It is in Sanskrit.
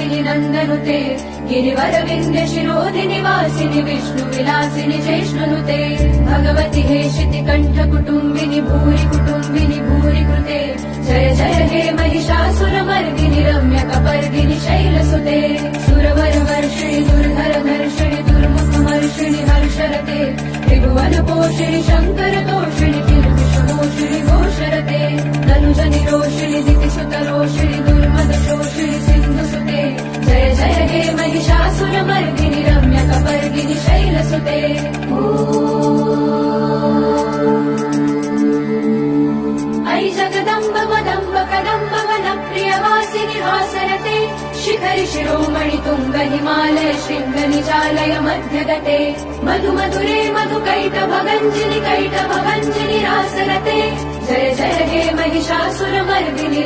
मर्दिनि नन्दनुते गिरिवर विन्ध्य शिरोधिनि वासिनि विष्णु विलासिनि जैष्णुनुते भगवति हेशिति कण्ठ कुटुम्बिनि भूरि कृते जय जय हे महिषासुरमर्दिनि रम्य कपर्दिनि शैलसुते सुरवर वर्षिणि दुर्धर धर्षिणि दुर्मुखमर्षिणि हर्षरते त्रिभुवन पोषिणि शङ्कर तोषिणि किल्बिषमोषिणि घोषरते तनुज निरोषिणि दितिसुत रोषिणि दुर्मद शोषिणि सिन्धुसुते जय जय हे महिषासुरमर्दिनि रम्य कपर्दिनि शैलसुते ऐ जगदम्ब मदम्ब कदम्ब वनप्रियवासिनि हासरते शिखरि शिरोमणि तुङ्ग हिमालय शृङ्ग निजालय मध्यगते मधु मधुरे मधुकैटभगञ्जिनि रासरते जय जय हे महिषासुरमर्दिनि